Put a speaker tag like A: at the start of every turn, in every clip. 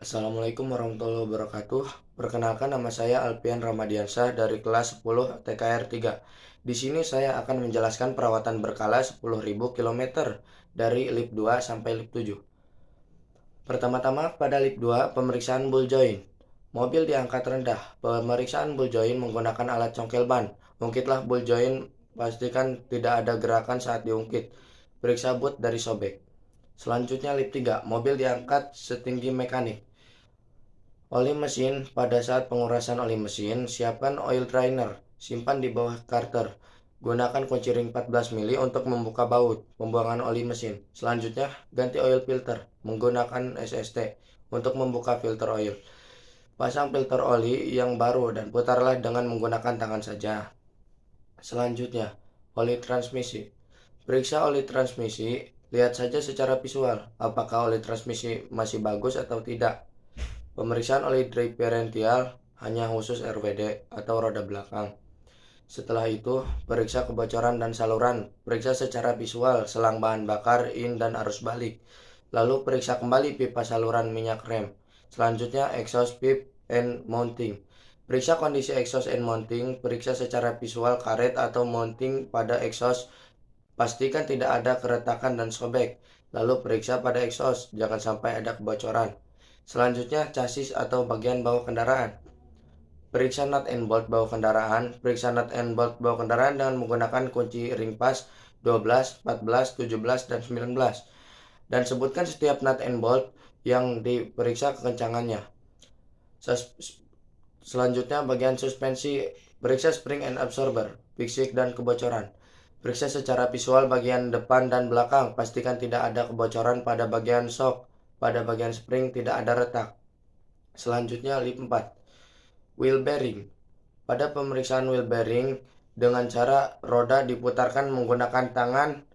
A: Assalamualaikum warahmatullahi wabarakatuh. Perkenalkan, nama saya Alpian Ramadiansyah dari kelas 10 TKR 3. Di sini saya akan menjelaskan perawatan berkala 10.000 km dari lip 2 sampai lip 7. Pertama-tama pada lip 2, pemeriksaan ball joint. Mobil diangkat rendah. Pemeriksaan ball joint menggunakan alat congkel ban. Ungkitlah ball joint, pastikan tidak ada gerakan saat diungkit. Periksa boot dari sobek. Selanjutnya lip 3, mobil diangkat setinggi mekanik. Oli mesin. Pada saat pengurasan oli mesin, siapkan oil drainer, simpan di bawah karter. Gunakan kunci ring 14 mili untuk membuka baut pembuangan oli mesin. Selanjutnya, ganti oil filter menggunakan SST untuk membuka filter oil. Pasang filter oli yang baru dan putarlah dengan menggunakan tangan saja. Selanjutnya, oli transmisi. Periksa oli transmisi, lihat saja secara visual apakah oli transmisi masih bagus atau tidak. Pemeriksaan oli diferensial hanya khusus RWD atau roda belakang. Setelah itu, periksa kebocoran dan saluran. Periksa secara visual selang bahan bakar, in dan arus balik. Lalu periksa kembali pipa saluran minyak rem. Selanjutnya, exhaust pipe and mounting. Periksa kondisi exhaust and mounting. Periksa secara visual karet atau mounting pada exhaust. Pastikan tidak ada keretakan dan sobek. Lalu periksa pada exhaust, jangan sampai ada kebocoran. Selanjutnya, chassis atau bagian bawah kendaraan. Periksa nut and bolt bawah kendaraan. Periksa nut and bolt bawah kendaraan dengan menggunakan kunci ring pas 12, 14, 17, dan 19. Dan sebutkan setiap nut and bolt yang diperiksa kekencangannya. Selanjutnya, bagian suspensi. Periksa spring and absorber, pixik dan kebocoran. Periksa secara visual bagian depan dan belakang. Pastikan tidak ada kebocoran pada bagian shock. Pada bagian spring tidak ada retak. Selanjutnya, lip 4. Wheel bearing. Pada pemeriksaan wheel bearing, dengan cara roda diputarkan menggunakan tangan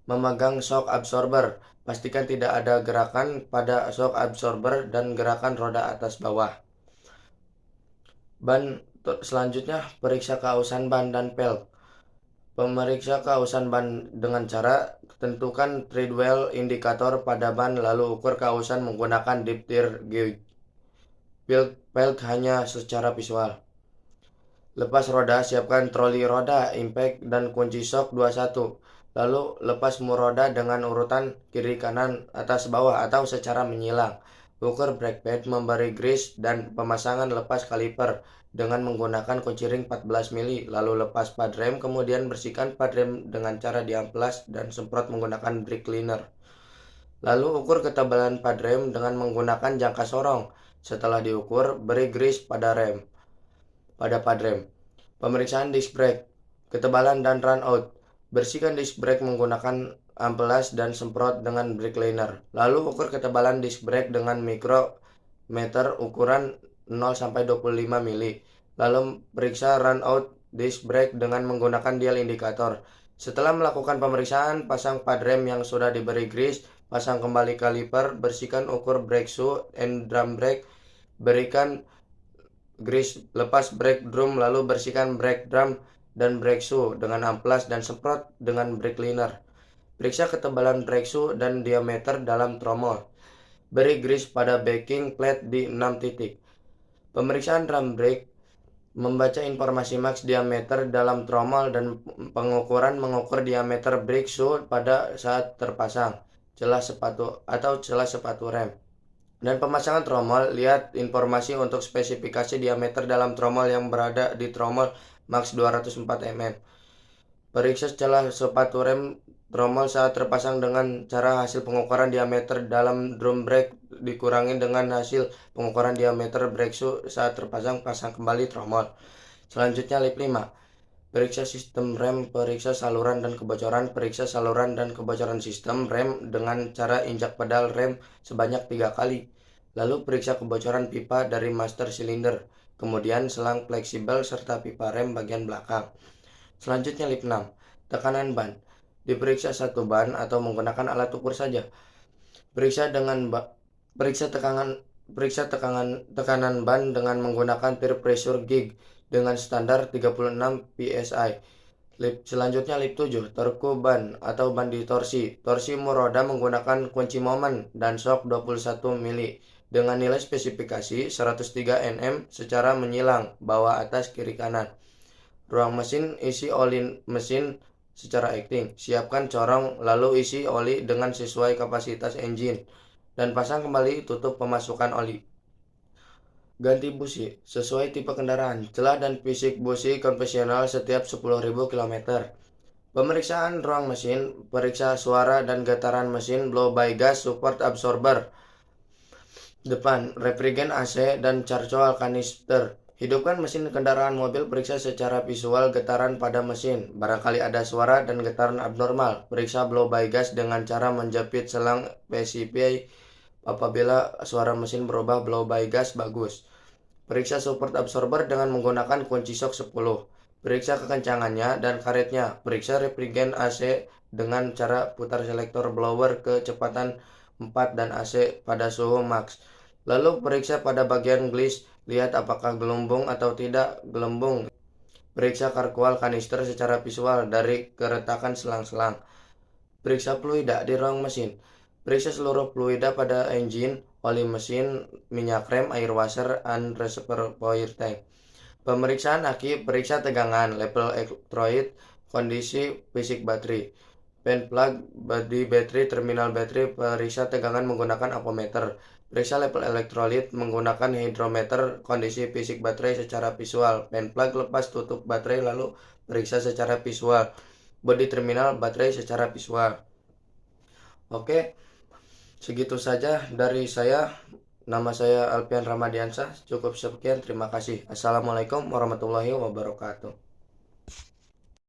A: memegang shock absorber. Pastikan tidak ada gerakan pada shock absorber dan gerakan roda atas bawah. Ban. Selanjutnya, periksa keausan ban dan pelk. Pemeriksa keausan ban dengan cara tentukan treadwell indikator pada ban lalu ukur keausan menggunakan diphtheer gauge. Pelk hanya secara visual. Lepas roda, siapkan troli roda, impact, dan kunci shock 21. Lalu lepas mur roda dengan urutan kiri kanan atas bawah atau secara menyilang. Ukur brake pad, memberi grease, dan pemasangan lepas kaliper dengan menggunakan kunci ring 14 mili. Lalu lepas pad rem, kemudian bersihkan pad rem dengan cara diamplas dan semprot menggunakan brake cleaner. Lalu ukur ketebalan pad rem dengan menggunakan jangka sorong. Setelah diukur, beri grease pada pad rem. Pemeriksaan disc brake, ketebalan dan run out. Bersihkan disc brake menggunakan amplas dan semprot dengan brake cleaner. Lalu ukur ketebalan disc brake dengan mikrometer ukuran 0-25 mili. Lalu periksa run out disc brake dengan menggunakan dial indikator. Setelah melakukan pemeriksaan, pasang pad rem yang sudah diberi grease, pasang kembali kaliper, bersihkan ukur brake shoe and drum brake, berikan grease, lepas brake drum, lalu bersihkan brake drum dan brake shoe dengan amplas dan semprot dengan brake cleaner. Periksa ketebalan brake shoe dan diameter dalam tromol. Beri grease pada backing plate di 6 titik. Pemeriksaan drum brake, membaca informasi max diameter dalam tromol dan mengukur diameter brake shoe pada saat terpasang celah sepatu rem. Dan pemasangan tromol, lihat informasi untuk spesifikasi diameter dalam tromol yang berada di tromol max 204 mm. Periksa celah sepatu rem tromol saat terpasang dengan cara hasil pengukuran diameter dalam drum brake dikurangi dengan hasil pengukuran diameter brake shoe saat terpasang, pasang kembali tromol. Selanjutnya lip 5. Periksa sistem rem, periksa saluran dan kebocoran. Periksa saluran dan kebocoran sistem rem dengan cara injak pedal rem sebanyak 3 kali. Lalu periksa kebocoran pipa dari master silinder, kemudian selang fleksibel serta pipa rem bagian belakang. Selanjutnya lip 6. Tekanan ban. Diperiksa satu ban atau menggunakan alat ukur saja. Periksa tekanan ban dengan menggunakan peer pressure gauge dengan standar 36 psi. Selanjutnya lip 7. Terku ban atau ban ditorsi. Torsi mur roda menggunakan kunci momen dan shock 21 mili. dengan nilai spesifikasi 103 Nm secara menyilang, bawah atas kiri kanan. Ruang mesin isi oli mesin secara acting. Siapkan corong lalu isi oli dengan sesuai kapasitas engine dan pasang kembali tutup pemasukan oli. Ganti busi sesuai tipe kendaraan. Celah dan fisik busi konvensional setiap 10.000 km. Pemeriksaan ruang mesin, periksa suara dan getaran mesin, blow by gas, support absorber depan, refrigerant AC, dan charcoal kanister. Hidupkan mesin kendaraan mobil, periksa secara visual getaran pada mesin. Barangkali ada suara dan getaran abnormal, periksa blow by gas dengan cara menjepit selang PCP. Apabila suara mesin berubah, blow by gas bagus. Periksa support absorber dengan menggunakan kunci shock 10. Periksa kekencangannya dan karetnya. Periksa refrigerant AC dengan cara putar selektor blower kecepatan 4 dan AC pada suhu max. Lalu periksa pada bagian glaze, lihat apakah gelembung atau tidak gelembung. Periksa karkual kanister secara visual dari keretakan selang-selang. Periksa fluida di ruang mesin. Periksa seluruh fluida pada engine, oli mesin, minyak rem, air washer, and reservoir tank. Pemeriksaan aki, periksa tegangan, level elektrolit, kondisi fisik baterai. Pen plug di baterai, terminal baterai, periksa tegangan menggunakan ampermeter. Periksa level elektrolit menggunakan hidrometer, kondisi fisik baterai secara visual. Pen plug lepas tutup baterai lalu periksa secara visual. Bodi terminal baterai secara visual. Oke, segitu saja dari saya. Nama saya Alpian Ramadiansyah. Cukup sekian, terima kasih. Assalamualaikum warahmatullahi wabarakatuh.